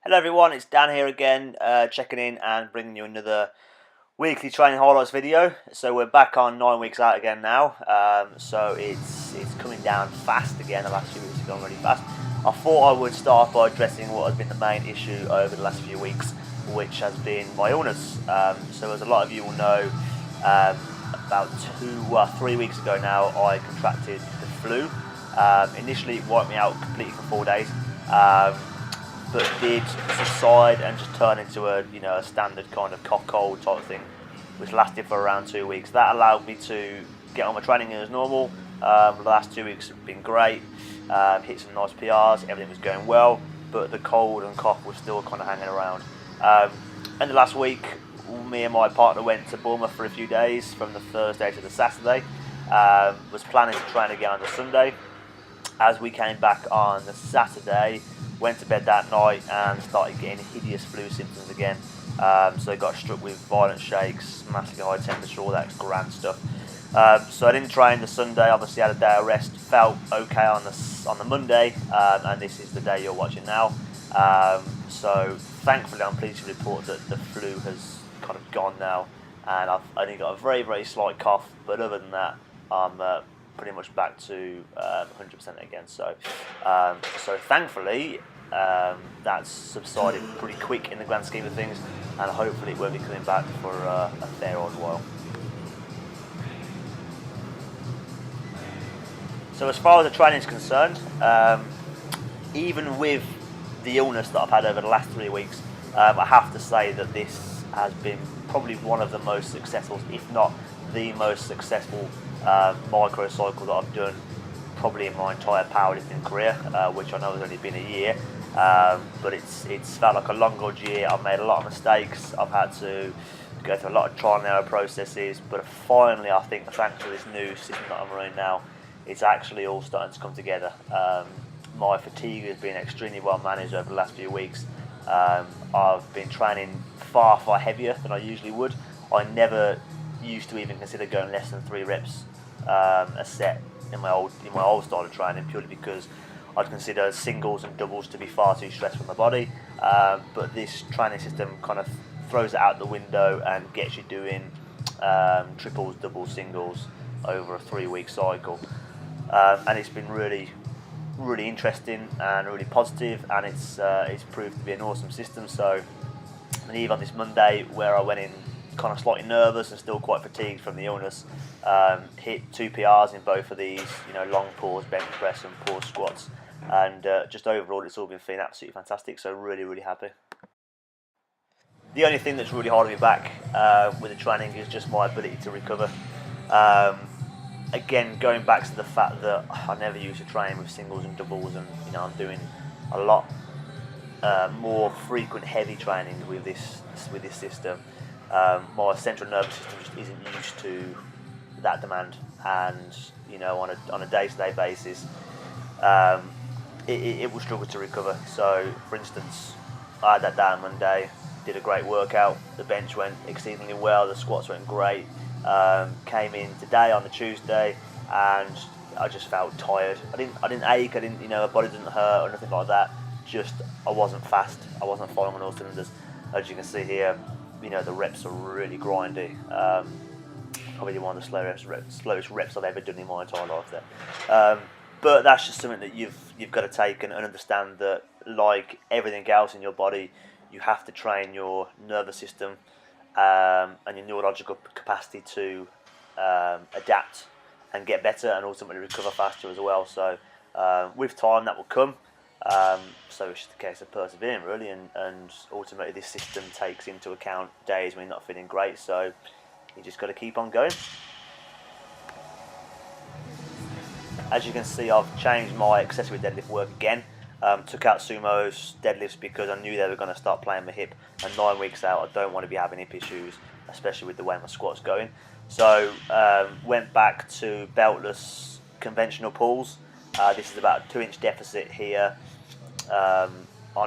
Hello everyone, it's Dan here again, checking in and bringing you another weekly training highlights video. So we're back on 9 weeks out again now, so it's coming down fast again. The last few weeks have gone really fast. I thought I would start by addressing what has been the main issue over the last few weeks, which has been my illness. So as a lot of you will know, about 3 weeks ago now I contracted the flu. Initially it wiped me out completely for 4 days. But did subside and just turn into a standard kind of cough cold type thing, which lasted for around 2 weeks. That allowed me to get on my training as normal. The last 2 weeks have been great. Hit some nice PRs, everything was going well, but the cold and cough was still kind of hanging around. And the last week, me and my partner went to Bournemouth for a few days, from the Thursday to the Saturday. Was planning to train again on the Sunday. As we came back on the Saturday, went to bed that night and started getting hideous flu symptoms again. So I got struck with violent shakes, massively high temperature, all that grand stuff. So I didn't train the Sunday, obviously had a day of rest, felt okay on the Monday, and this is the day you're watching now. So thankfully I'm pleased to report that the flu has kind of gone now, and I've only got a very, very slight cough, but other than that I'm pretty much back to 100% again. So thankfully that's subsided pretty quick in the grand scheme of things, and hopefully it won't be coming back for a fair old while. So as far as the training is concerned, even with the illness that I've had over the last 3 weeks, I have to say that this has been probably one of the most successful, if not the most successful microcycle that I've done probably in my entire powerlifting career, which I know has only been a year, but it's felt like a long old year. I've made a lot of mistakes, I've had to go through a lot of trial and error processes, but finally I think thanks to this new system that I'm running now, it's actually all starting to come together. My fatigue has been extremely well managed over the last few weeks. I've been training far heavier than I usually would. I never used to even consider going less than 3 reps a set in my old style of training, purely because I'd consider singles and doubles to be far too stressful on the body. But this training system kind of throws it out the window and gets you doing triples, doubles, singles over a 3-week cycle, and it's been really interesting and really positive, and it's proved to be an awesome system. So even on this Monday, where I went in kind of slightly nervous and still quite fatigued from the illness, hit 2 PRs in both of these, long pause bench press and pause squats, and just overall it's all been feeling absolutely fantastic. So really happy. The only thing that's really holding me back with the training is just my ability to recover. Again, going back to the fact that I never used to train with singles and doubles, and I'm doing a lot more frequent heavy training with this system. My central nervous system just isn't used to that demand, and on a day-to-day basis, it will struggle to recover. So, for instance, I had that day on Monday, did a great workout. The bench went exceedingly well. The squats went great. Came in today on the Tuesday, and I just felt tired. I didn't ache. My body didn't hurt or nothing like that. Just I wasn't fast. I wasn't firing on all cylinders. As you can see here, the reps are really grindy. Probably one of the slowest reps I've ever done in my entire life there. But that's just something that you've got to take and understand, that like everything else in your body, you have to train your nervous system and your neurological capacity to adapt and get better, and ultimately recover faster as well. So with time that will come. So it's just a case of persevering, really, and ultimately this system takes into account days when you're not feeling great, so you just got to keep on going. As you can see, I've changed my accessory deadlift work again. Took out sumos, deadlifts, because I knew they were going to start playing my hip, and 9 weeks out I don't want to be having hip issues, especially with the way my squat's going. So went back to beltless conventional pulls. This is about a 2-inch deficit here. I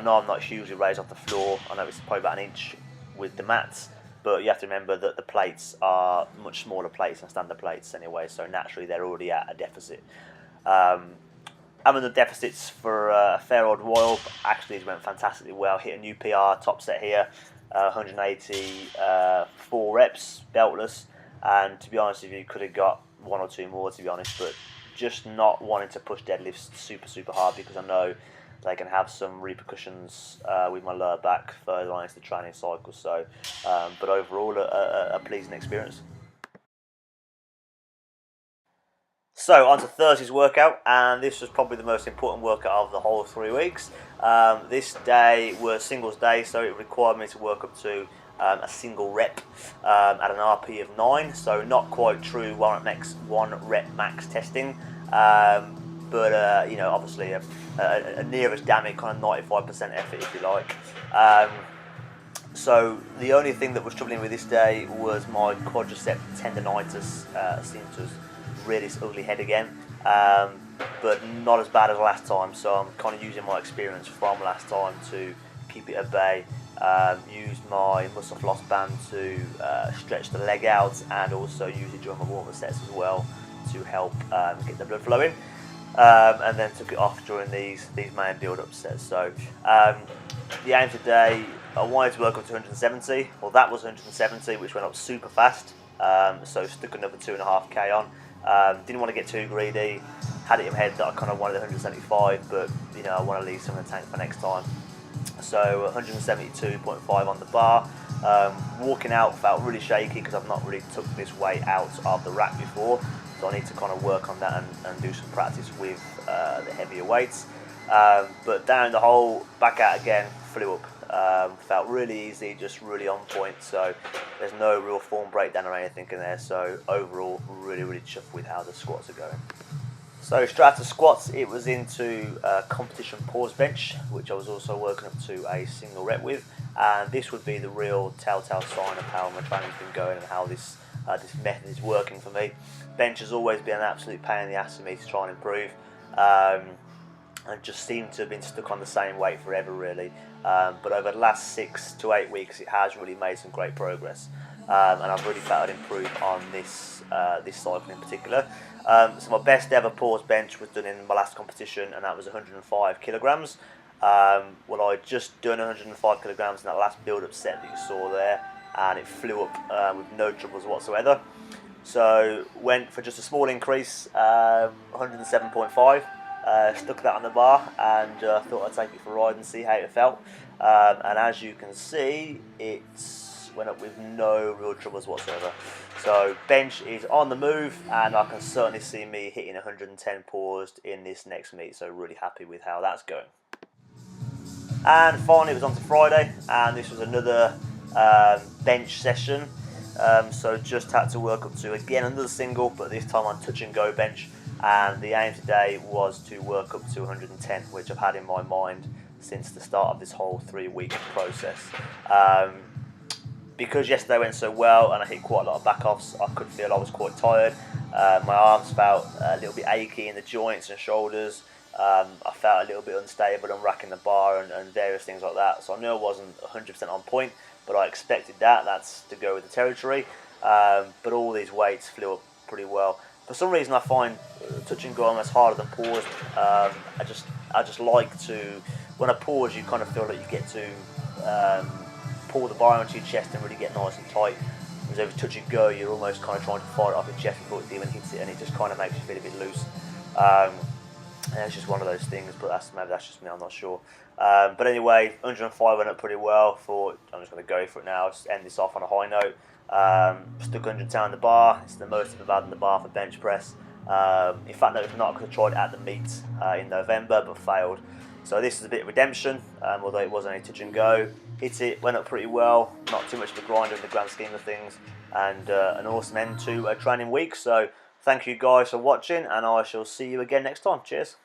know I'm not hugely raised off the floor. I know it's probably about 1 inch with the mats, but you have to remember that the plates are much smaller plates than standard plates anyway, so naturally they're already at a deficit. Having the deficits for a fair old while, but actually it went fantastically well. Hit a new PR top set here, 184 reps, beltless, and to be honest with you, could have got one or two more to be honest, but just not wanting to push deadlifts super hard because I know they can have some repercussions with my lower back further on into the training cycle. So, but overall, a pleasing experience. So on to Thursday's workout, and this was probably the most important workout of the whole 3 weeks. This day was singles day, so it required me to work up to a single rep at an RP of 9, so not quite true one rep max testing, but you know, obviously a nearest damn it kind of 95% effort if you like. So the only thing that was troubling with this day was my quadricep tendonitis seemed to really ugly head again, but not as bad as last time, so I'm kind of using my experience from last time to keep it at bay. Used my muscle floss band to stretch the leg out, and also use it during my warm-up sets as well to help get the blood flowing, and then took it off during these main build-up sets. So the aim today, I wanted to work up to 170. Well, that was 170, which went up super fast, so stuck another 2.5k on. Didn't want to get too greedy. Had it in my head that I kind of wanted 175, but you know, I want to leave some in the tank for next time. So 172.5 on the bar. Walking out felt really shaky because I've not really took this weight out of the rack before, so I need to kind of work on that and do some practice with the heavier weights. But down the hole, back out again, flew up. Felt really easy, just really on point, so there's no real form breakdown or anything in there, so overall really chuffed with how the squats are going. So straight after squats, it was into competition pause bench, which I was also working up to a single rep with, and this would be the real telltale sign of how my training's been going and how this method is working for me. Bench has always been an absolute pain in the ass for me to try and improve, and just seemed to have been stuck on the same weight forever really, but over the last 6 to 8 weeks it has really made some great progress, and I've really felt it improve on this cycle in particular. So my best ever pause bench was done in my last competition, and that was 105 kilograms. Well, I just done 105 kilograms in that last build-up set that you saw there, and it flew up with no troubles whatsoever. So went for just a small increase, 107.5. Stuck that on the bar, and thought I'd take it for a ride and see how it felt. And as you can see, it went up with no real troubles whatsoever. So bench is on the move, and I can certainly see me hitting 110 paused in this next meet. So really happy with how that's going. And finally, it was on to Friday, and this was another bench session. So just had to work up to again another single, but this time on touch and go bench. And the aim today was to work up to 110, which I've had in my mind since the start of this whole 3-week process. Because yesterday went so well and I hit quite a lot of back offs, I could feel I was quite tired. My arms felt a little bit achy in the joints and shoulders. I felt a little bit unstable and racking the bar and various things like that. So I knew I wasn't 100% on point, but I expected that. That's to go with the territory. But all these weights flew up pretty well. For some reason, I find touch and go almost harder than pause. I just like to, when I pause, you kind of feel like you get to pull the bar onto your chest and really get nice and tight. Whereas over touch and go, you're almost kind of trying to fire it off your chest before it even hits it, and it just kind of makes you feel a bit loose. And it's just one of those things, but maybe that's just me, I'm not sure. But anyway, 105 went up pretty well. Thought I'm just going to go for it now, just end this off on a high note. Stuck 110 on the bar. It's the most I've ever had on the bar for bench press. In fact, no, it's not, because I tried it at the meet in November but failed. So this is a bit of redemption, although it was only touch and go. Hit it, went up pretty well. Not too much of a grinder in the grand scheme of things, and an awesome end to a training week. So thank you guys for watching, and I shall see you again next time. Cheers.